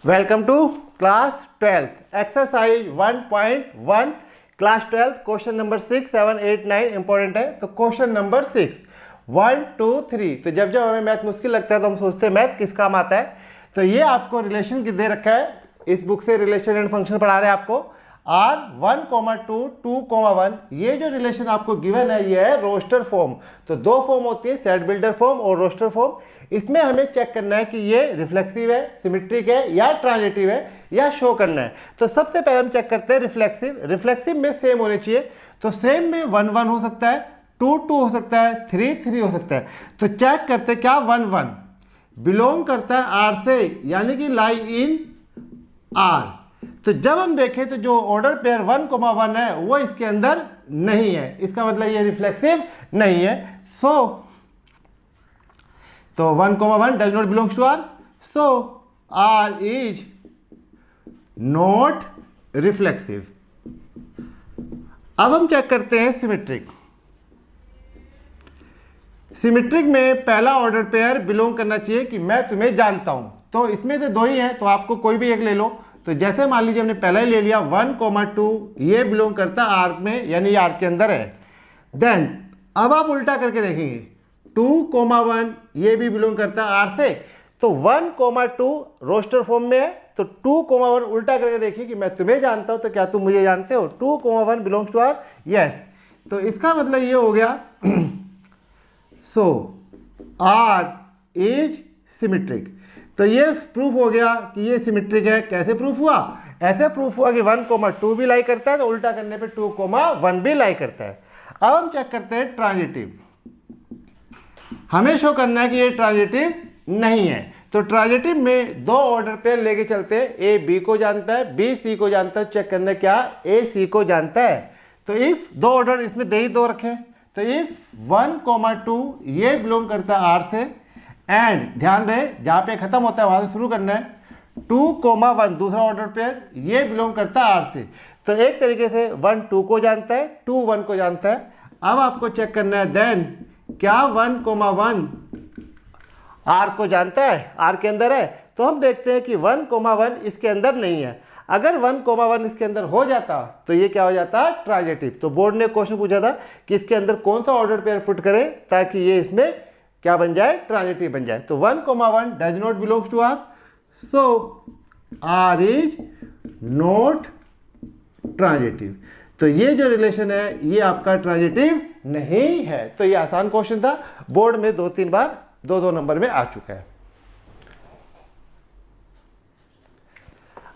Welcome to class 12th exercise 1.1 class 12 question number 6, 7, 8, 9 important है। तो question number 6 1, 2, 3। तो जब जब हमें मैथ मुश्किल लगता है तो हम सोचते हैं मैथ किस काम आता है। तो ये आपको रिलेशन दे रखा है, इस बुक से रिलेशन एंड फंक्शन पढ़ा रहे हैं आपको। R1,2, 2,1 ये जो रिलेशन आपको गिवन है ये है रोस्टर फॉर्म। तो दो फॉर्म होती है, सेट बिल्डर फॉर्म और रोस्टर फॉर्म। इसमें हमें चेक करना है कि ये रिफ्लेक्सिव है, सिमेट्रिक है या ट्रांजिटिव है या शो करना है। तो सबसे पहले हम चेक करते हैं रिफ्लेक्सिव। रिफ्लेक्सिव में सेम होने चाहिए। तो सेम में 1, 1 हो सकता है, 2, 2 हो सकता है, 3, 3 हो सकता है। तो चेक करते क्या 1, 1 बिलोंग करता है आर से, यानी कि लाई इन आर। तो जब हम देखें तो जो ऑर्डर पेयर 1,1 है वो इसके अंदर नहीं है, इसका मतलब ये रिफ्लेक्सिव नहीं है। तो 1,1 does not belongs to R, so R is not reflexive. अब हम चेक करते हैं सिमेट्रिक। सिमेट्रिक में पहला ऑर्डर पेयर बिलोंग करना चाहिए कि मैं तुम्हें जानता हूं। तो इसमें से दो ही है, तो आपको कोई भी एक ले लो। तो जैसे मान लीजिए हमने पहला ही ले लिया 1,2 ये बिलोंग करता है आर में, यानी आर के अंदर है। देन अब आप उल्टा करके देखेंगे 2,1 ये भी बिलोंग करता है आर से। तो 1,2 रोस्टर फॉर्म में है, तो 2,1 उल्टा करके देखिए कि मैं तुम्हें जानता हूं, तो क्या तुम मुझे जानते हो? 2,1 बिलोंग्स टू आर, यस। तो इसका मतलब ये हो गया सो आर इज सिमेट्रिक। तो ये प्रूफ हो गया कि ये सिमेट्रिक है। कैसे प्रूफ हुआ? ऐसे प्रूफ हुआ कि 1,2 भी लाई करता है, तो उल्टा करने पे 2,1 भी लाई करता है। अब हम चेक करते हैं ट्रांजिटिव। हमें शो करना है कि ये ट्रांजिटिव नहीं है। तो ट्रांजिटिव में दो ऑर्डर पे लेके चलते हैं, ए बी को जानता है, बी सी को जानता है। चेक करना क्या ए सी को जानता है। तो इफ दो ऑर्डर इसमें दे ही दो रखे, तो इफ 1,2 ये बिलोंग करता है आर से, एंड ध्यान रहे जहां पे खत्म होता है वहां से शुरू करना है, 2,1 दूसरा ऑर्डर पेयर ये बिलोंग करता है आर से। तो एक तरीके से 1, 2 को जानता है, 2, 1 को जानता है। अब आपको चेक करना है देन क्या 1,1 आर को जानता है, आर के अंदर है। तो हम देखते हैं कि 1,1 इसके अंदर नहीं है। अगर 1,1 इसके अंदर हो जाता तो ये क्या हो जाता? ट्रांजिटिव। तो बोर्ड ने क्वेश्चन पूछा था कि इसके अंदर कौन सा ऑर्डर पेयर पुट करें ताकि ये इसमें क्या बन जाए? ट्रांजिटिव बन जाए। तो 1,1 does not belongs to R, so R is not transitive. तो ये जो रिलेशन है ये आपका ट्रांजिटिव नहीं है। तो ये आसान क्वेश्चन था, बोर्ड में 2-3 बार 2-2 नंबर में आ चुका है।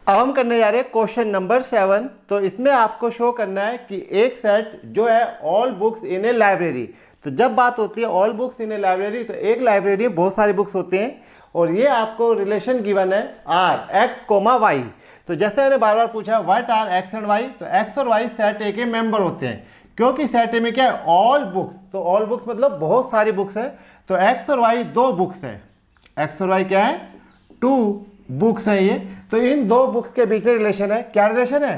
अब हम करने जा रहे हैं क्वेश्चन नंबर 7। तो इसमें आपको शो करना है कि एक सेट जो है ऑल बुक्स इन ए लाइब्रेरी। तो जब बात होती है ऑल बुक्स इन ए लाइब्रेरी, तो एक लाइब्रेरी बहुत सारी बुक्स होती हैं और ये आपको रिलेशन गिवन है आर एक्स कोमा वाई। तो जैसे मैंने बार बार पूछा what are X and Y, तो एक्स और वाई सेट ए के मेंबर होते हैं, क्योंकि सेट ए में क्या है? All books. तो ऑल बुक्स मतलब बहुत सारी बुक्स है। तो एक्स और वाई दो बुक्स है, एक्स और वाई क्या है? 2 बुक्स है ये। तो इन दो बुक्स के बीच में रिलेशन है। क्या रिलेशन है?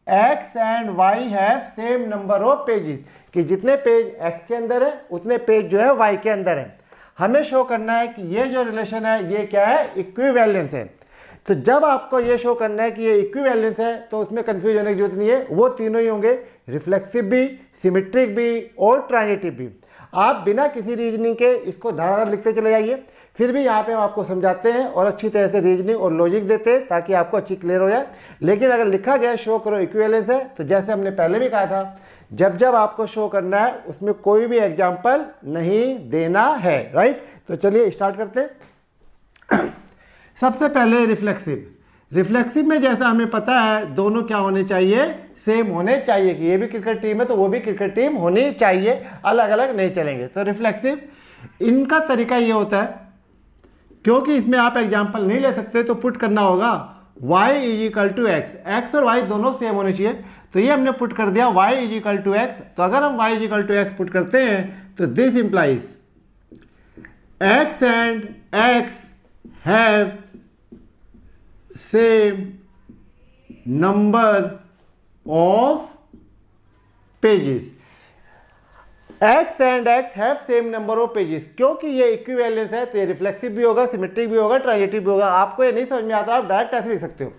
X and why have same number of pages, कि जितने पेज एक्स के अंदर है उतने पेज जो है वाई के अंदर है। हमें शो करना है कि ये जो रिलेशन है ये क्या है? इक्विवेलेंस है। तो जब आपको ये शो करना है कि ये इक्विवेलेंस है तो उसमें कंफ्यूज होने की जरूरत नहीं है, वो तीनों ही होंगे, रिफ्लेक्सिव भी, सिमेट्रिक भी और ट्रांजिटिव भी। आप बिना किसी रीजनिंग के इसको धड़ाधड़ लिखते चले जाइए, फिर भी यहाँ पे हम आपको समझाते हैं और अच्छी तरह से रीजनिंग और लॉजिक देते हैं ताकि आपको अच्छी क्लियर हो जाए। लेकिन अगर लिखा गया शो करो इक्विवेलेंस है, तो जैसे हमने पहले भी कहा था, जब जब आपको शो करना है उसमें कोई भी एग्जाम्पल नहीं देना है, राइट। तो चलिए स्टार्ट करते हैं। सबसे पहले रिफ्लेक्सिव। रिफ्लेक्सिव में जैसा हमें पता है दोनों क्या होने चाहिए? सेम होने चाहिए, कि ये भी क्रिकेट टीम है तो वो भी क्रिकेट टीम होनी चाहिए, अलग अलग नहीं चलेंगे। तो रिफ्लेक्सिव इनका तरीका ये होता है, क्योंकि इसमें आप एग्जाम्पल नहीं ले सकते तो पुट करना होगा y is equal to X. X और y दोनों सेम होने चाहिए, तो ये हमने पुट कर दिया y is equal to X. तो अगर हम y is equal to X put करते हैं तो this implies x and x have same number of pages. X and X have same number of pages, क्योंकि ये इक्विवेलेंस है तो ये रिफ्लेक्सिव भी होगा, सिमेट्रिक भी होगा, ट्रांजिटिव भी होगा। आपको ये नहीं समझ में आता आप डायरेक्ट ऐसे लिख सकते हो।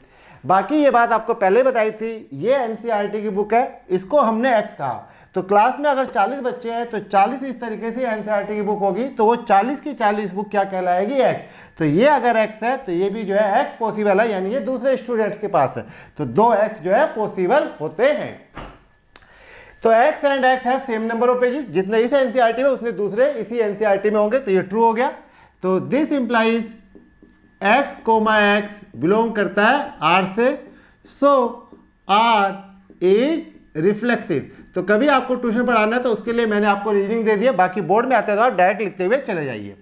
बाकी ये बात आपको पहले बताई थी, ये एनसीईआरटी की बुक है, इसको हमने एक्स कहा। तो क्लास में अगर 40 बच्चे हैं तो 40 इस तरीके से एनसीईआरटी की बुक होगी, तो वो 40 की 40 बुक क्या कहलाएगी, एक्स। तो ये अगर एक्स है तो ये भी जो है एक्स पॉसिबल है, यानी ये दूसरे स्टूडेंट्स के पास है, तो 2 एक्स जो है पॉसिबल होते हैं। तो x and X have same number of pages, जिसने इस एनसीईआरटी में उसने दूसरे इसी एनसीईआरटी में होंगे, तो ये ट्रू हो गया। तो this implies X comma X belong करता है आर से, सो आर इज रिफ्लेक्सिव। तो कभी आपको ट्यूशन पढ़ाना है तो उसके लिए मैंने आपको रीजनिंग दे दिया, बाकी बोर्ड में आते हैं तो आप डायरेक्ट लिखते हुए चले जाइए।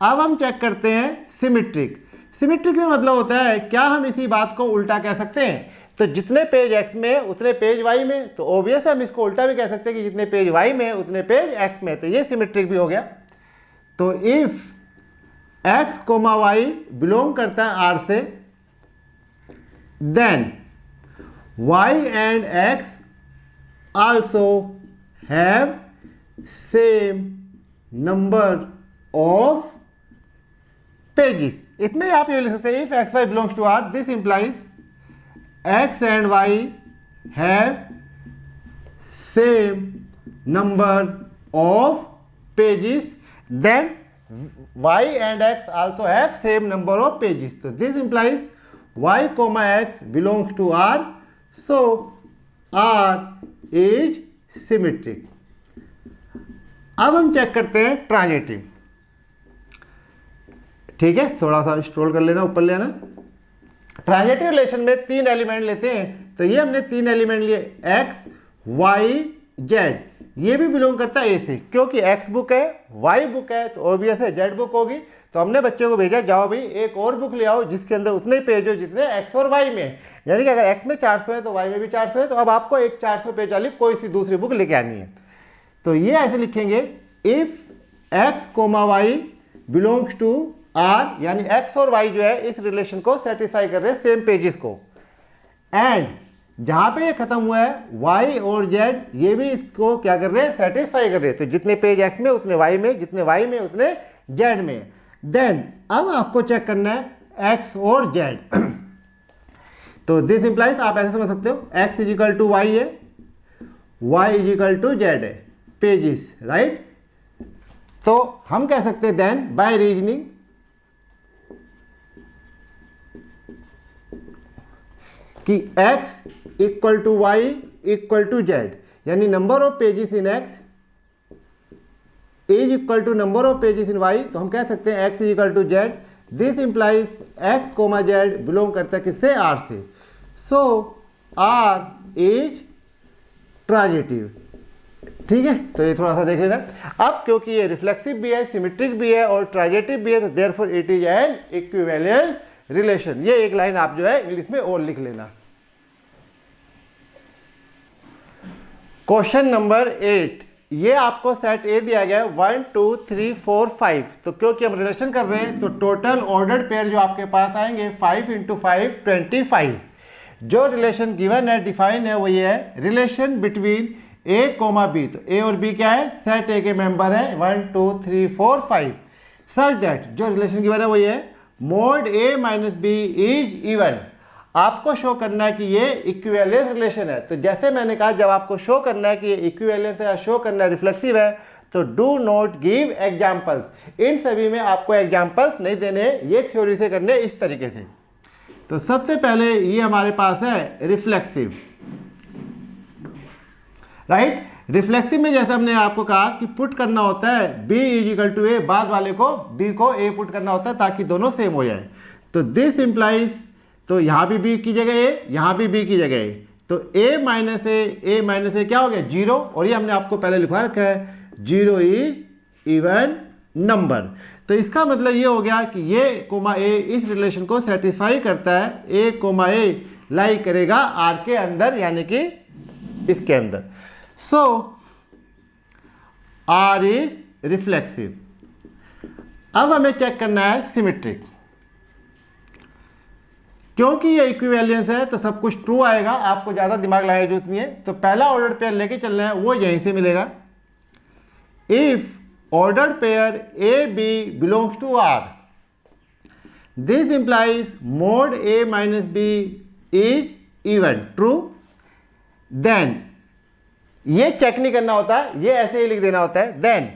अब हम चेक करते हैं सिमेट्रिक। सिमेट्रिक में मतलब होता है क्या हम इसी बात को उल्टा कह सकते हैं, तो जितने पेज एक्स में उतने पेज वाई में, तो ऑब्वियस है हम इसको उल्टा भी कह सकते हैं कि जितने पेज वाई में उतने पेज एक्स में, तो ये सिमेट्रिक भी हो गया। तो if X comma Y belong करता है आर से, then Y and X also have same number of pages. इसमें आप ये लिख सकते हैं if X Y belongs to R, this implies x and y have same number of pages, then y and x also have same number of pages. So this implies y comma x belongs to R, so R is symmetric. अब हम check करते हैं transitive. ठीक है, थोड़ा सा scroll कर लेना, ऊपर ले आना। ट्रांजिटिव रिलेशन में 3 एलिमेंट लेते हैं, तो ये हमने 3 एलिमेंट लिए x, y, z। ये भी बिलोंग करता है ए से, क्योंकि x बुक है, y बुक है, तो ऑब्वियस है z बुक होगी। तो हमने बच्चों को भेजा जाओ भाई एक और बुक ले आओ जिसके अंदर उतने पेज हो जितने x और y में, यानी कि अगर x में 400 है तो y में भी 400 है, तो अब आपको एक 400 पेज वाली कोई सी दूसरी बुक लेके आनी है। तो ये ऐसे लिखेंगे if x comma Y belongs to R, यानी x और y जो है इस रिलेशन को सेटिस्फाई कर रहे हैं सेम पेजेस को, एंड जहां पे ये खत्म हुआ है y और z ये भी इसको क्या कर रहे हैं, सेटिस्फाई कर रहे हैं। तो जितने पेज x में उतने y में, जितने y में उतने z में। देन अब आपको चेक करना है x और z। तो दिस इंप्लाइज आप ऐसे समझ सकते हो x is equal to y है, y is equal to z है, पेजेस, राइट। तो हम कह सकते हैं देन बाय रीजनिंग कि x equal to y equal to z, यानी number of pages in x is equal to number of pages in y। तो हम कह सकते हैं x is equal to z. This implies x comma z belong करता है किससे, r से, सो r इज ट्रांजिटिव। ठीक है, तो ये थोड़ा सा देख लेना। अब क्योंकि ये रिफ्लेक्सिव भी है, सिमेट्रिक भी है और ट्रांजिटिव भी है, तो therefore it is an equivalence relation. ये एक लाइन आप जो है इंग्लिश में और लिख लेना। क्वेश्चन नंबर 8, ये आपको सेट ए दिया गया है 1 2 3 4 5। तो क्योंकि हम रिलेशन कर रहे हैं तो टोटल ऑर्डर्ड पेयर जो आपके पास आएंगे 5 × 5 25। जो रिलेशन गिवन है, डिफाइन है, वो ये है रिलेशन बिटवीन ए कोमा बी। तो ए और बी क्या है, सेट ए के मेंबर है 1 2 3 4 5, सच दैट जो रिलेशन गिवन है वो ये है mod a minus b is even. आपको शो करना है कि ये इक्विवेलेंस रिलेशन है। तो जैसे मैंने कहा जब आपको शो करना है कि ये इक्विवेलेंस है या शो करना है रिफ्लेक्सिव है, तो डू नॉट गिव एग्जाम्पल्स। इन सभी में आपको एग्जाम्पल्स नहीं देने, ये थ्योरी से करने इस तरीके से। तो सबसे पहले ये हमारे पास है रिफ्लेक्सिव, राइट। रिफ्लेक्सिव में जैसे हमने आपको कहा कि पुट करना होता है b इज इक्वल टू ए, बाद वाले को b को a पुट करना होता है ताकि दोनों सेम हो जाए। तो दिस इंप्लाइज, तो यहाँ भी b की जगह a, यहाँ भी b की जगह a, तो a माइनस ए क्या हो गया 0, और ये हमने आपको पहले लिखवा रखा है 0 इज इवन नंबर। तो इसका मतलब ये हो गया कि ये कोमा a इस रिलेशन को सेटिस्फाई करता है, a कोमा a लाई करेगा r के अंदर, यानी कि इसके अंदर। सो R इज रिफ्लेक्सिव। अब हमें चेक करना है सिमेट्रिक। क्योंकि ये इक्विवेलेंस है तो सब कुछ ट्रू आएगा, आपको ज़्यादा दिमाग लगाने की जरूरत नहीं है। तो पहला ऑर्डर पेयर लेके चलना है, वो यहीं से मिलेगा। if ordered pair AB belongs to R, this implies mod A minus B is even. True? Then ये चेक नहीं करना होता, ये ऐसे ही लिख देना होता है. देन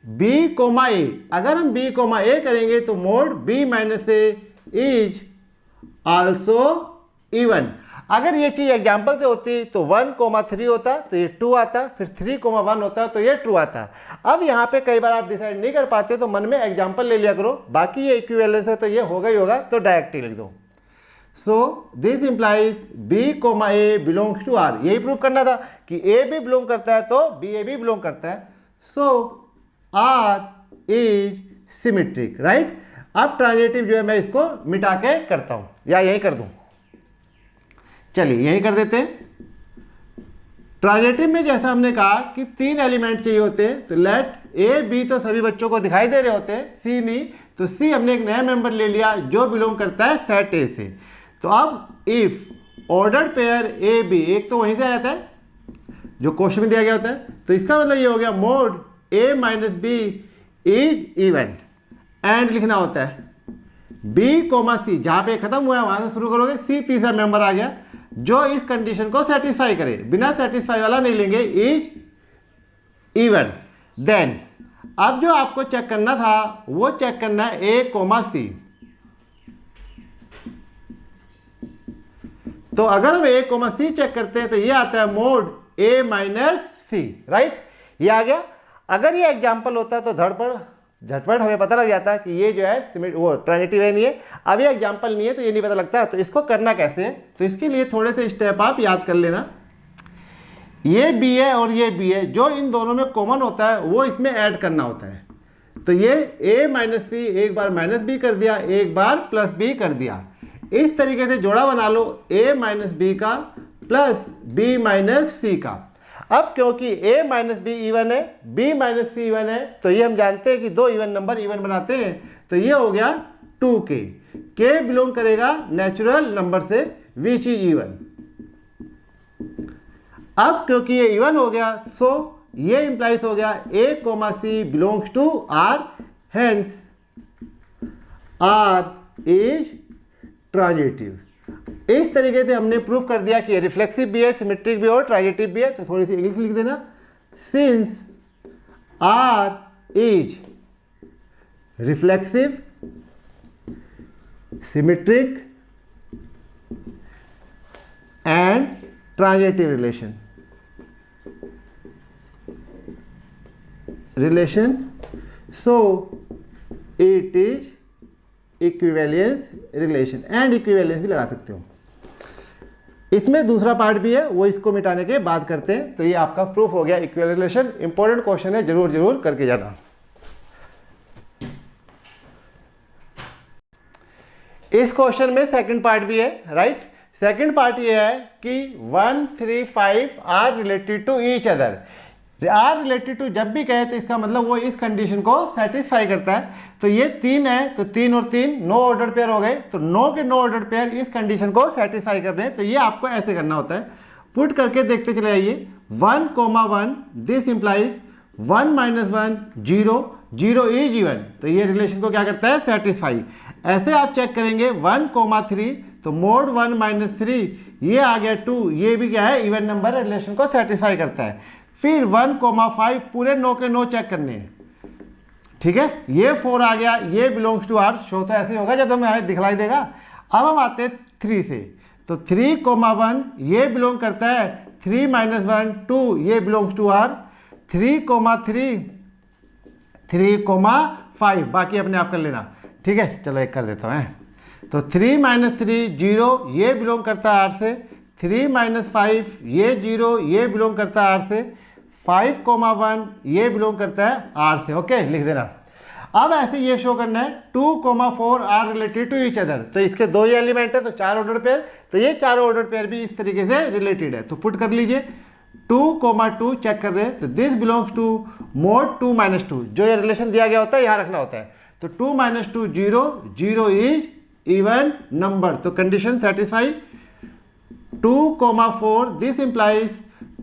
B कोमा A, अगर हम B कोमा A करेंगे तो mode B minus A is also even. अगर ये चीज एग्जाम्पल से होती तो 1,3 होता तो ये 2 आता, फिर 3,1 होता तो ये ट्रू आता. अब यहाँ पे कई बार आप डिसाइड नहीं कर पाते तो मन में एग्जाम्पल ले लिया करो, बाकी ये इक्विवेलेंस है तो ये होगा ही होगा, तो डायरेक्ट ही लिख दो. So this implies B comma A belongs to R. यही प्रूव करना था कि A भी बिलोंग करता है तो B A भी बिलोंग करता है. सो R इज सिमेट्रिक, राइट. अब ट्रांजिटिव जो है मैं इसको मिटा के करता हूं या यही कर दूं. चलिए यही कर देते हैं. ट्रांजिटिव में जैसा हमने कहा कि 3 एलिमेंट चाहिए होते हैं, तो लेट A B तो सभी बच्चों को दिखाई दे रहे होते हैं, C नहीं. तो C हमने एक नया मेंबर ले लिया जो बिलोंग करता है सेट A से. तो अब if ordered pair A B, एक तो वहीं से आया था जो क्वेश्चन में दिया गया होता है, तो इसका मतलब ये हो गया mode A minus B is even. And लिखना होता है B कोमा C, जहां पे खत्म हुआ है वहां से शुरू करोगे. C तीसरा मेंबर आ गया जो इस कंडीशन को सेटिस्फाई करे, बिना सेटिस्फाई वाला नहीं लेंगे, इज इवन. देन अब जो आपको चेक करना था वो चेक करना है A कोमा C. तो अगर हम A कोमा C चेक करते हैं तो ये आता है mode A minus C, right. ये आ गया. अगर ये एग्जाम्पल होता तो झटपट हमें पता लग जाता कि ये जो है वो ट्रांजिटिव है नहीं है. अब ये एग्जाम्पल नहीं है तो ये नहीं पता लगता. तो इसको करना कैसे है, तो इसके लिए थोड़े से स्टेप आप याद कर लेना. ये B है और ये B है, जो इन दोनों में कॉमन होता है वो इसमें ऐड करना होता है. तो ये A माइनस C एक बार माइनस B कर दिया, एक बार प्लस B कर दिया. इस तरीके से जोड़ा बना लो A माइनस B का प्लस B माइनस C का. अब क्योंकि A माइनस B इवन है, B माइनस C इवन है, तो ये हम जानते हैं कि दो इवन नंबर इवन बनाते हैं. तो ये हो गया 2K. K बिलोंग करेगा नेचुरल नंबर से विच इज इवन. अब क्योंकि ये इवन हो गया सो ये इंप्लाइज हो गया A comma C belongs to R, hence R is transitive. इस तरीके से हमने प्रूफ कर दिया कि रिफ्लेक्सिव भी है, सिमेट्रिक भी और ट्रांजिटिव भी है. तो थोड़ी सी इंग्लिश लिख देना. Since R is reflexive, symmetric and transitive relation, so it is equivalence relation. And equivalence भी लगा सकते हो. इसमें दूसरा पार्ट भी है, वो इसको मिटाने के बाद करते हैं. तो ये आपका प्रूफ हो गया इक्विवेलेंस रिलेशन. इंपॉर्टेंट क्वेश्चन है, जरूर जरूर करके जाना. इस क्वेश्चन में सेकंड पार्ट भी है, राइट. सेकंड पार्ट ये है कि 1, 3, 5 are related to each other. Are related to जब भी कहे तो इसका मतलब वो इस कंडीशन को सेटिस्फाई करता है. तो ये 3 है तो 3 और 3 नो ऑर्डर पेयर हो गए. तो नो के नो ऑर्डर पेयर इस कंडीशन को सेटिस्फाई कर रहे हैं. तो ये आपको ऐसे करना होता है. पुट करके देखते चले आइए. 1,1 this implies 1 minus 1 0, 0 is even. तो ये रिलेशन को क्या करता है, सेटिस्फाई. ऐसे आप चेक करेंगे 1,3 तो मोड 1 माइनस 3 ये आ गया 2, ये भी क्या है, इवन नंबर रिलेशन को सेटिस्फाई करता है. फिर 1,5 पूरे नो के नो चेक करने हैं, ठीक है. ये 4 आ गया, ये बिलोंग्स टू R. शो तो ऐसे ही होगा जब हमें दिखलाई देगा. अब हम आते हैं 3 से. तो 3,1 ये बिलोंग करता है 3 माइनस 1 2, ये बिलोंग्स टू R. 3,3 3,5 बाकी अपने आप कर लेना, ठीक है. चलो एक कर देता हूँ. तो 3 माइनस 3 0 ये बिलोंग करता है R से. 3 माइनस 5 ये 0 ये बिलोंग करता है R से. 5,1 ये बिलोंग करता है R से. ओके, लिख देना. अब ऐसे ये शो करना है 2,4 are related to each other. तो इसके दो ही एलिमेंट है तो 4 ऑर्डर पेयर. तो ये चारों ऑर्डर पेयर भी इस तरीके से रिलेटेड है. तो पुट कर लीजिए. 2,2 चेक कर रहे हैं तो this belongs to mod 2 minus 2. जो ये रिलेशन दिया गया होता है यहाँ रखना होता है. तो 2 माइनस 2 0, 0 इज इवन नंबर. तो condition satisfy. 2,4 this implies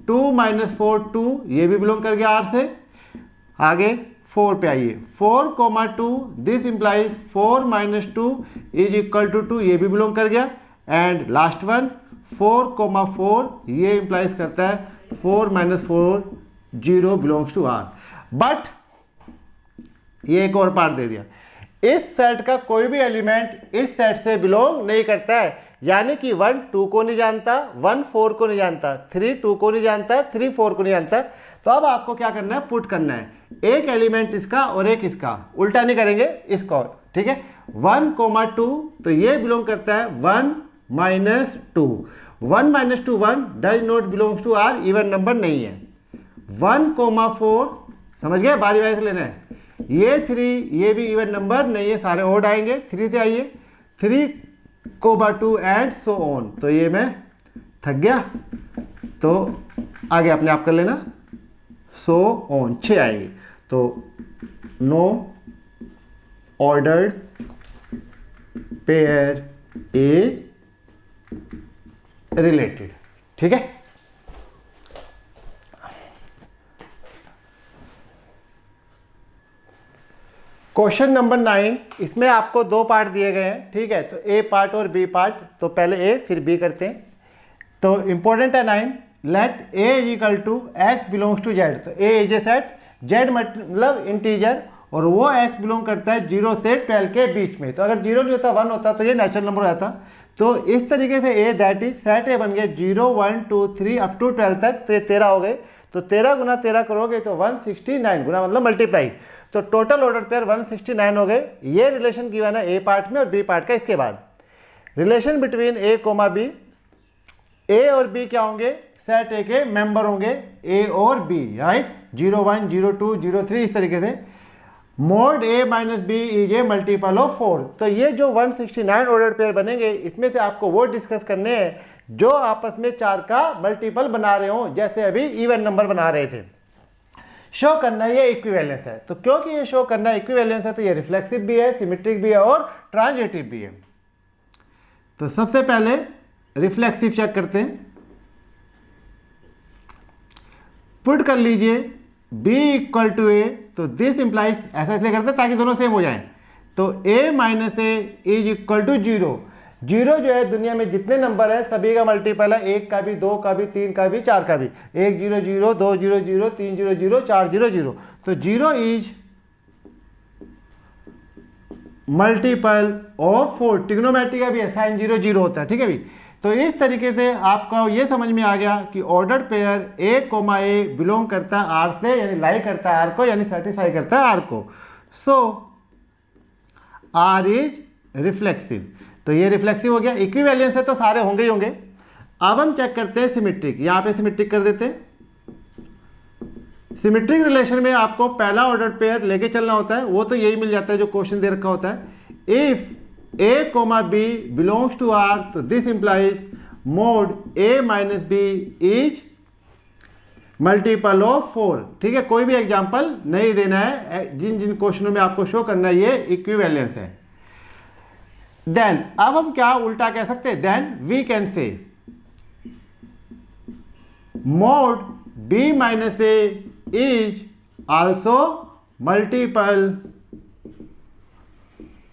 2 minus 4 2, ये भी बिलोंग कर गया आर से। आगे 4 पे आइए, 4 comma 2, this implies 4 minus 2 is equal to 2, ये भी बिलोंग कर गया। एंड लास्ट वन 4 कोमा 4, ये इंप्लाइज करता है 4 minus 4 0 belongs to R. But ये एक और पार्ट दे दिया, इस सेट का कोई भी एलिमेंट इस सेट से बिलोंग नहीं करता है, यानी कि 1 2 को नहीं जानता, 1 4 को नहीं जानता, 3 2 को नहीं जानता, 3 4 को नहीं जानता। तो अब आपको क्या करना है, पुट करना है एक एलिमेंट इसका और एक इसका, उल्टा नहीं करेंगे इसको, ठीक है। 1 कोमा 2, तो ये बिलोंग करता है 1 minus 2, 1 minus 2 1 does not belongs to R, even number नहीं है। 1 कोमा 4, समझ गए, बारी बारी से लेना है। ये 3, ये भी इवन नंबर नहीं है, सारे ओड आएंगे। 3 से आइए, 3 कोमा 2 एंड सो ऑन। तो ये मैं थक गया, तो आगे अपने आप कर लेना, सो ऑन 6 आएंगे। तो no ordered pair is related, ठीक है। क्वेश्चन नंबर 9, इसमें आपको 2 पार्ट दिए गए हैं, ठीक है। तो ए पार्ट और बी पार्ट, तो पहले ए फिर बी करते हैं। तो इंपॉर्टेंट है 9, let a is equal to x belongs to z. तो a is a set, z मतलब इंटीजर, और वो एक्स बिलोंग करता है 0 से 12 के बीच में। तो अगर 0 नहीं होता 1 होता तो ये नेचुरल नंबर हो जाता। तो इस तरीके से ए दैट इज सेट ए बन गया 0 1 2 3 अप टू 12 तक। तो ये 13 हो गए। तो 13 गुना 13 करोगे तो 169 गुना मतलब मल्टीप्लाई, तो टोटल ऑर्डर पेयर 169 हो गए। ये रिलेशन गिवन है ए पार्ट में और बी पार्ट का। इसके बाद रिलेशन बिटवीन ए कोमा बी, ए और बी क्या होंगे, सेट ए के मेंबर होंगे, ए और बी, राइट। 0 1 0 2 0 3 इस तरीके से। Mod a minus b is a multiple of 4। तो ये जो 169 ऑर्डर पेयर बनेंगे, इसमें से आपको वो डिस्कस करने हैं जो आपस में 4 का मल्टीपल बना रहे हो, जैसे अभी इवन नंबर बना रहे थे। शो करना ये इक्विवेलेंस है। तो क्योंकि ये शो करना इक्विवेलेंस है, तो ये रिफ्लेक्सिव भी है, सिमेट्रिक भी है और ट्रांजिटिव भी है। तो सबसे पहले रिफ्लेक्सिव चेक करते हैं। पुट कर लीजिए b इक्वल टू ए, तो दिस इंप्लाइज, ऐसा इसलिए करते हैं ताकि दोनों सेम हो जाएं। तो a minus a is equal to 0। 0 जो है दुनिया में जितने नंबर है सभी का मल्टीपल है, 1 का भी, 2 का भी, 3 का भी, 4 का भी। 1 0 0 2 0 0 3 0 0 4 0 0। तो 0 इज मल्टीपल ऑफ 4। ट्रिग्नोमेट्री का भी है, साइन 0 0 होता है, ठीक है भी। तो इस तरीके से आपका ये समझ में आ गया कि ordered pair a comma a belong करता है आर से, यानी लाई करता है आर को, यानी सेटिस्फाई करता है आर को। सो आर इज रिफ्लेक्सिव। तो ये रिफ्लेक्सिव हो गया। इक्विवेलेंस है तो सारे होंगे ही होंगे। अब हम चेक करते हैं सिमेट्रिक। यहाँ पे सिमेट्रिक कर देते हैं। सिमेट्रिक रिलेशन में आपको पहला ऑर्डर पेयर लेके चलना होता है, वो तो यही मिल जाता है जो क्वेश्चन दे रखा होता है। If a comma b belongs to r, तो this implies mod a minus b is multiple of 4, ठीक है। कोई भी एग्जाम्पल नहीं देना है, जिन जिन क्वेश्चनों में आपको शो करना है ये इक्विवेलेंस है। देन अब हम क्या उल्टा कह सकते हैं, then we can say mod b minus a is also multiple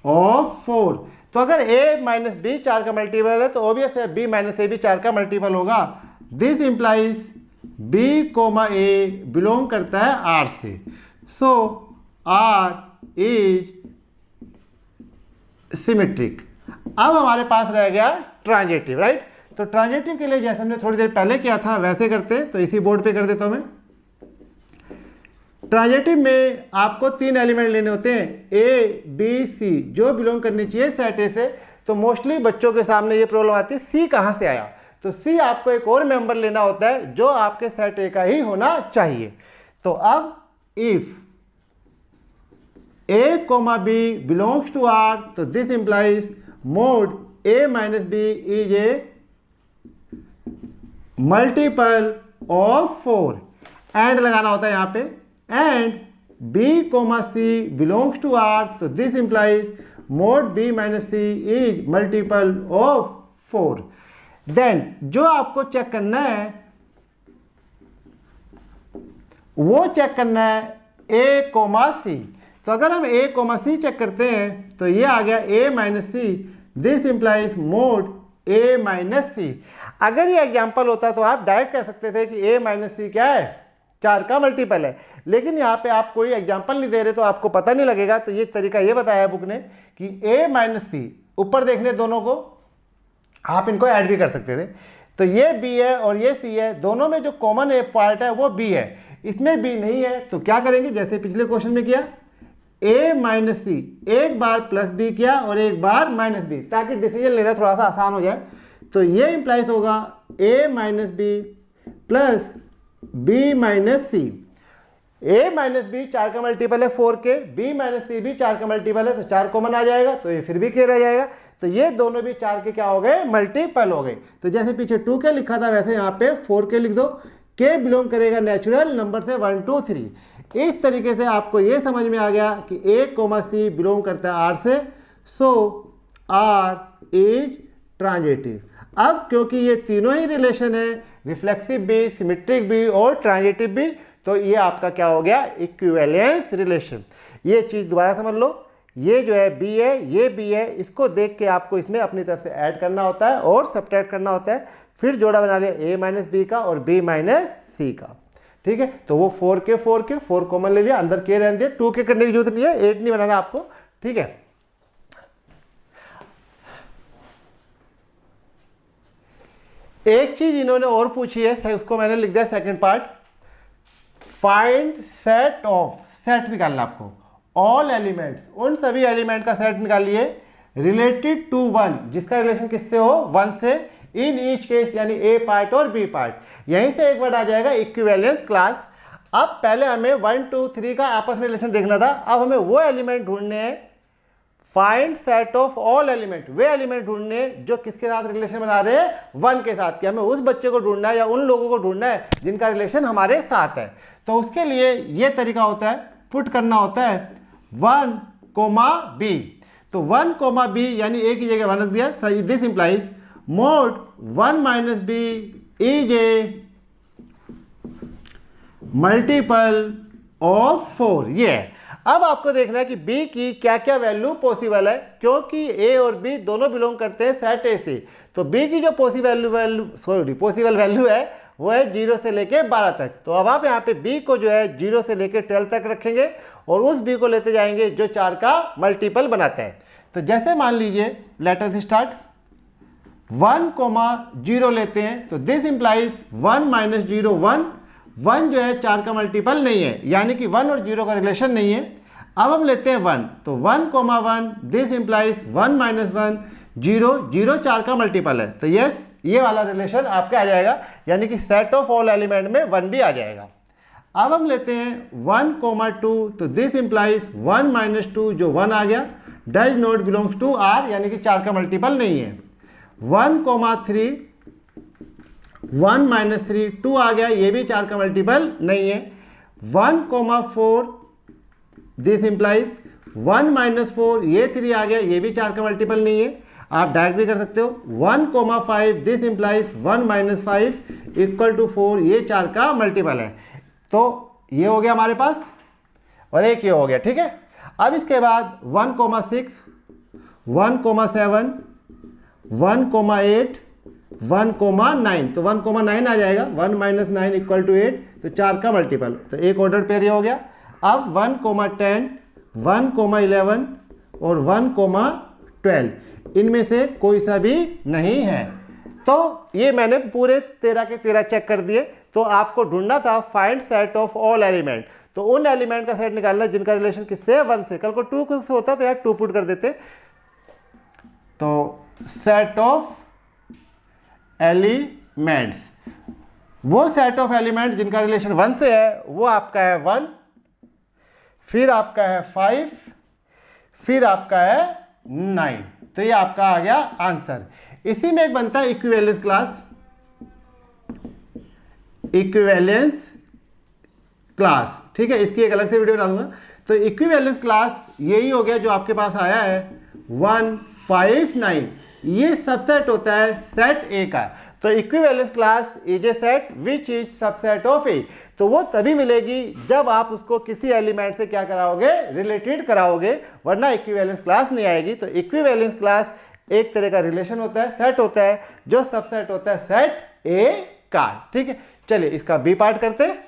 of 4। तो अगर a माइनस बी 4 का मल्टीपल है तो ऑब्वियस है b माइनस ए भी 4 का मल्टीपल होगा। This implies b comma a belong करता है r से। So r is symmetric. अब हमारे पास रह गया ट्रांजिटिव, राइट। तो ट्रांजिटिव के लिए जैसे हमने थोड़ी देर पहले किया था वैसे करते हैं। तो इसी बोर्ड पे कर देता हूं मैं। ट्रांजिटिव में आपको 3 एलिमेंट लेने होते हैं, ए बी सी, जो बिलोंग करनी चाहिए सेट ए से। तो मोस्टली बच्चों के सामने ये प्रॉब्लम आती है सी कहाँ से आया। तो सी आपको एक और मेंबर लेना होता है जो आपके सेट ए का ही होना चाहिए। तो अब if a comma b belongs to r, तो this implies mod a minus b is a multiple of 4। And लगाना होता है यहाँ पे। And b comma c belongs to r, तो this implies mod b minus c is multiple of 4। Then जो आपको check करना है वो चेक करना है ए कोमा सी। तो अगर हम ए कोमा सी चेक करते हैं तो ये आ गया a minus c, this implies mod a minus c. अगर ये एग्जाम्पल होता तो आप डायरेक्ट कह सकते थे कि ए माइनस सी क्या है, 4 का मल्टीपल है, लेकिन यहाँ पे आप कोई एग्जाम्पल नहीं दे रहे तो आपको पता नहीं लगेगा। तो ये तरीका ये बताया बुक ने कि ए माइनस सी, ऊपर देखने दोनों को, आप इनको ऐड भी कर सकते थे। तो ये बी है और ये सी है, दोनों में जो कॉमन पार्ट है वो बी है, इसमें बी नहीं है। तो क्या करेंगे, जैसे पिछले क्वेश्चन में किया, ए माइनस सी, एक बार प्लस बी किया और एक बार माइनस बी, ताकि डिसीजन लेना थोड़ा सा आसान हो जाए। तो ये इंप्लाइज होगा a minus b plus b minus c. A minus b 4 का मल्टीपल है 4 के, बी माइनस सी भी 4 का मल्टीपल है, तो 4 कॉमन आ जाएगा, तो ये फिर भी के रह जाएगा। तो ये दोनों भी 4 के क्या हो गए, मल्टीपल हो गए। तो जैसे पीछे 2 के लिखा था वैसे यहाँ पे 4 के लिख दो। के बिलोंग करेगा नेचुरल नंबर से 1 2 3। इस तरीके से आपको ये समझ में आ गया कि ए कोमा सी बिलोंग करता है आर से, सो आर इज ट्रांजिटिव। अब क्योंकि ये तीनों ही रिलेशन है, रिफ्लेक्सिव भी, सिमेट्रिक भी और ट्रांजिटिव भी, तो ये आपका क्या हो गया, इक्विवेलेंस रिलेशन। ये चीज़ दोबारा समझ लो, ये जो है बी है, ये बी है, इसको देख के आपको इसमें अपनी तरफ से ऐड करना होता है और सब्ट्रैक्ट करना होता है, फिर जोड़ा बना लिया ए माइनस बी का और बी माइनस सी का। ठीक है, तो वो 4 के 4 कॉमन ले लिया, अंदर के रहने दिया, 2 के करने की जरूरत नहीं है, 8 नहीं बनाना आपको। ठीक है, एक चीज इन्होंने और पूछी है, उसको मैंने लिख दिया second part, find set of, set निकालना आपको, ऑल एलिमेंट्स, उन सभी एलिमेंट का सेट निकालिए रिलेटेड टू 1, जिसका रिलेशन किससे हो, 1 से, इन ईच केस, यानी ए पार्ट और बी पार्ट। यहीं से एक वर्ड आ जाएगा इक्विवेलेंस क्लास। अब पहले हमें 1 2 3 का आपस में रिलेशन देखना था, अब हमें वो एलिमेंट ढूंढने हैं, find set of all element, way element ढूंढने हैं जो किसके साथ रिलेशन बना रहे हैं, 1 के साथ। कि हमें उस बच्चे को ढूंढना है या उन लोगों को ढूंढना है जिनका रिलेशन हमारे साथ है। तो उसके लिए ये तरीका होता है, पुट करना होता है 1 कोमा बी। तो 1 कोमा बी यानी ए की जगह 1 रख दिया, सही, this implies mod 1 minus b is a multiple of 4। ये है। अब आपको देखना है कि b की क्या क्या वैल्यू पॉसिबल है, क्योंकि a और b दोनों बिलोंग करते हैं सेट ए से। तो b की जो पॉसिबल वैल्यू है वो है 0 से लेके 12 तक। तो अब आप यहाँ पे b को जो है 0 से लेके 12 तक रखेंगे और उस b को लेते जाएंगे जो 4 का मल्टीपल बनाता है। तो जैसे मान लीजिए, लेट अस स्टार्ट, 1 कोमा 0 लेते हैं, तो दिस इंप्लाइज 1 माइनस 0 1। 1 जो है 4 का मल्टीपल नहीं है, यानी कि 1 और 0 का रिलेशन नहीं है। अब हम लेते हैं 1, तो 1 कोमा 1, दिस इंप्लाइज 1 माइनस 1 0 0 4 का मल्टीपल है। तो यस, ये वाला रिलेशन आपका आ जाएगा, यानी कि सेट ऑफ ऑल एलिमेंट में 1 भी आ जाएगा। अब हम लेते हैं 1 कोमा 2, तो दिस इंप्लाइज 1 माइनस 2 जो 1 आ गया, does not belongs to R, यानी कि 4 का मल्टीपल नहीं है। 1 कोमा 3, 1 माइनस 3 2 आ गया, ये भी 4 का मल्टीपल नहीं है। 1 कोमा 4, दिस इंप्लाइज 1 माइनस 4, ये 3 आ गया, ये भी 4 का मल्टीपल नहीं है। आप डायरेक्ट भी कर सकते हो, 1 comma 5, this implies 1 minus 5 equal to 4, ये 4 का मल्टीपल है। तो ये हो गया हमारे पास और एक ये हो गया। ठीक है, अब इसके बाद 1 कोमा 6, 1 कोमा 7, 1 कोमा 8, 1 कोमा 9, तो 1 कोमा 9 आ जाएगा, 1 माइनस 9 इक्वल टू 8, तो 4 का मल्टीपल, तो एक ऑर्डर पेयर ये हो गया। अब 1 कोमा 10, 1 कोमा 11 और 1 कोमा 12, इनमें से कोई सा भी नहीं है। तो ये मैंने पूरे 13 के 13 चेक कर दिए। तो आपको ढूंढना था find set of all element, तो उन एलिमेंट का सेट निकालना जिनका रिलेशन किससे है, 1 से। कल को 2 से होता तो यार 2 पुट कर देते। तो सेट ऑफ एलिमेंट्स, वो सेट ऑफ एलिमेंट जिनका रिलेशन 1 से है वो आपका है 1, फिर आपका है 5, फिर आपका है 9। तो ये आपका आ गया आंसर। इसी में एक बनता है इक्विवेलेंस क्लास, इक्विवेलेंस क्लास। ठीक है, इसकी एक अलग से वीडियो बना दूंगा। तो इक्विवेलेंस क्लास यही हो गया जो आपके पास आया है 1 5 9, ये सबसेट होता है सेट ए का। तो equivalence class is a set which is subset of A. तो वो तभी मिलेगी जब आप उसको किसी एलिमेंट से क्या कराओगे, रिलेटेड कराओगे, वरना इक्विवेलेंस क्लास नहीं आएगी। तो इक्विवेलेंस क्लास एक तरह का रिलेशन होता है, सेट होता है, जो सबसेट होता है सेट ए का। ठीक है, चलिए इसका बी पार्ट करते हैं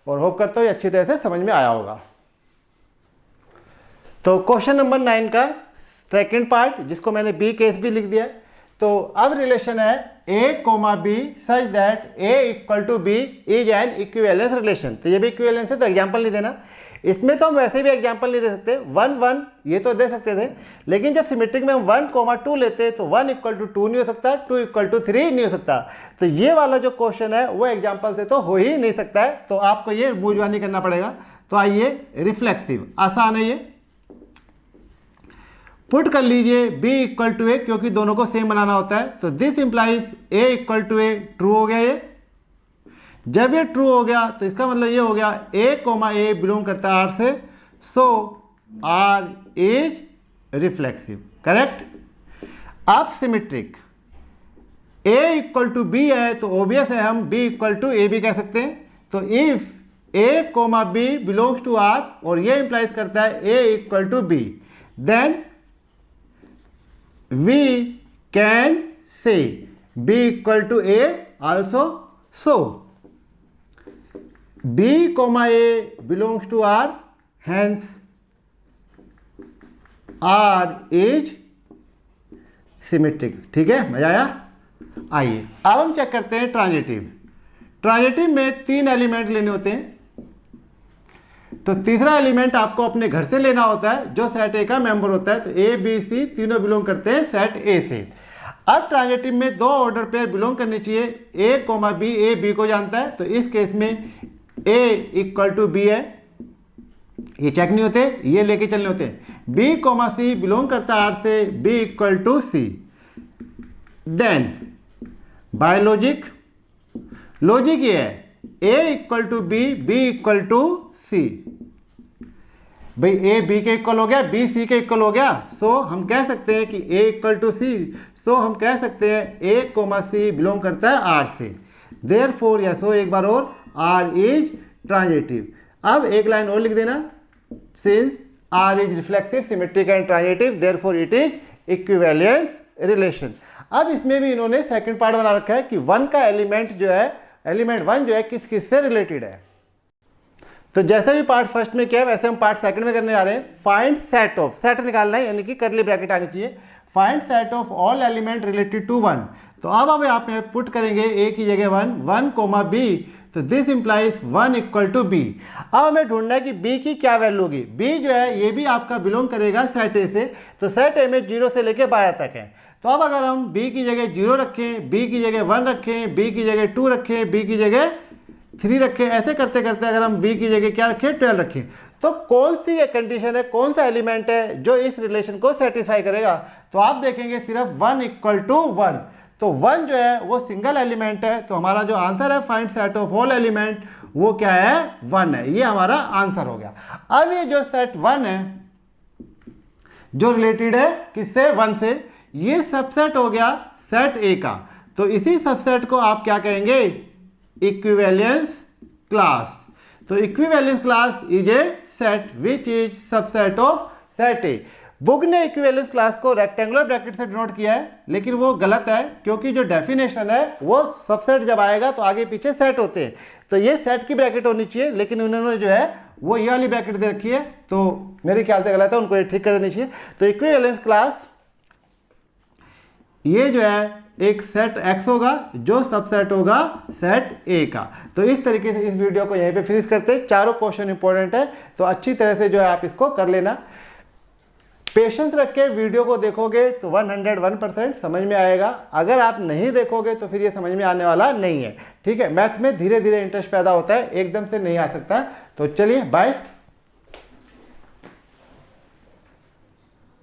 और होप करता हूँ अच्छी तरह से समझ में आया होगा। तो क्वेश्चन नंबर 9 का सेकंड पार्ट, जिसको मैंने बी केस भी लिख दिया। तो अब रिलेशन है a comma b such that a equal to b is an equivalence relation. तो ये भी इक्विवेलेंस है, तो एग्जांपल नहीं देना। इसमें तो हम वैसे भी एग्जांपल नहीं दे सकते, 1 1 ये तो दे सकते थे, लेकिन जब सिमेट्रिक में हम 1,2 लेते तो 1 = 2 नहीं हो सकता, 2 = 3 नहीं हो सकता। तो ये वाला जो क्वेश्चन है वो एग्जांपल से तो हो ही नहीं सकता है, तो आपको ये बूझवानी करना पड़ेगा। तो आइए, रिफ्लेक्सिव आसान है ये, पुट कर लीजिए b = a, क्योंकि दोनों को सेम बनाना होता है। तो this implies a = a, true हो गया ये। जब ये ट्रू हो गया तो इसका मतलब ये हो गया a, बिलोंग करता है R से, so R is reflexive, correct. अब सिमेट्रिक a = b है, तो ओबियस है हम b = a भी कह सकते हैं। तो if a, b belongs to R और ये इंप्लाइज करता है a = b, then we can say b = a also. So b, a belongs to R, hence R is symmetric। ठीक है, मजा आया। आइए अब हम चेक करते हैं ट्रांजिटिव। ट्रांजिटिव में 3 एलिमेंट लेने होते हैं। तो तीसरा एलिमेंट आपको अपने घर से लेना होता है, जो सेट ए का मेंबर होता है। तो ए बी सी तीनों बिलोंग करते हैं सेट ए से। अब ट्रांजिटिव में 2 ऑर्डर पेयर बिलोंग करनी चाहिए, ए बी, ए बी को जानता है। तो इस केस में ए = b है, ये चेक नहीं होते, ये लेके चलने होते हैं। बी सी बिलोंग करता है R से, b = c। Then by logic ये है a = b, b = c। भाई a b के इक्वल हो गया, b c के इक्वल हो गया, सो हम कह सकते हैं कि a = c। सो हम कह सकते हैं a, c बिलोंग करता है R से, देयरफॉर या सो एक बार और R इज ट्रांजिटिव। अब एक लाइन और लिख देना, since R is reflexive, symmetric and transitive, therefore it is equivalence relation. अब इसमें भी इन्होंने सेकंड पार्ट बना रखा है कि 1 का एलिमेंट जो है, एलिमेंट 1 जो है किस किस से रिलेटेड है। तो जैसे भी पार्ट फर्स्ट में किया है वैसे हम पार्ट सेकंड में करने जा रहे हैं। फाइंड सेट ऑफ, सेट निकालना है, यानी कि करली ब्रैकेट आनी चाहिए। Find set of all element related to 1। तो अब आप यहाँ पुट करेंगे a की जगह 1 b, तो दिस इंप्लाइज 1 = b। अब हमें ढूंढना है कि b की क्या वैल्यू होगी। b जो है ये भी आपका बिलोंग करेगा सेट a से, तो सेट a में 0 से लेके 12 तक है। तो अब अगर हम b की जगह 0 रखें, b की जगह 1 रखें, b की जगह 2 रखें, b की जगह 3 रखें, ऐसे करते करते अगर हम b की जगह क्या रखें, 12 रखें, तो कौन सी कंडीशन है, कौन सा एलिमेंट है जो इस रिलेशन को सेटिस्फाई करेगा। तो आप देखेंगे सिर्फ 1 = 1। तो 1 जो है वो सिंगल एलिमेंट है, तो हमारा जो आंसर है find set of all element वो क्या है, 1 है। ये हमारा आंसर हो गया। अब ये जो सेट 1 है जो रिलेटेड है किससे, 1 से, ये सबसेट हो गया सेट ए का। तो इसी सबसेट को आप क्या कहेंगे, इक्विवेलेंस क्लास। तो equivalence class is a set which is subset of set A. Book ने इक्विवेलेंस क्लास को रेक्टेंगुलर ब्रैकेट से डिनोट किया है, लेकिन वो गलत है, क्योंकि जो डेफिनेशन है वो सबसेट जब आएगा तो आगे पीछे सेट होते हैं। तो ये सेट की ब्रैकेट होनी चाहिए, लेकिन उन्होंने जो है वो ये वाली ब्रैकेट दे रखी है, तो मेरे ख्याल से गलत है, उनको ये ठीक कर देनी चाहिए। तो इक्विवेलेंस क्लास ये जो है एक सेट X होगा जो सबसेट होगा सेट A का। तो इस तरीके से इस वीडियो को यहीं पे फिनिश करते हैं। चारों क्वेश्चन इंपॉर्टेंट है, तो अच्छी तरह से जो है आप इसको कर लेना। पेशेंस रख के वीडियो को देखोगे तो 101% समझ में आएगा। अगर आप नहीं देखोगे तो फिर ये समझ में आने वाला नहीं है। ठीक है, मैथ में धीरे धीरे इंटरेस्ट पैदा होता है, एकदम से नहीं आ सकता। तो चलिए बाय।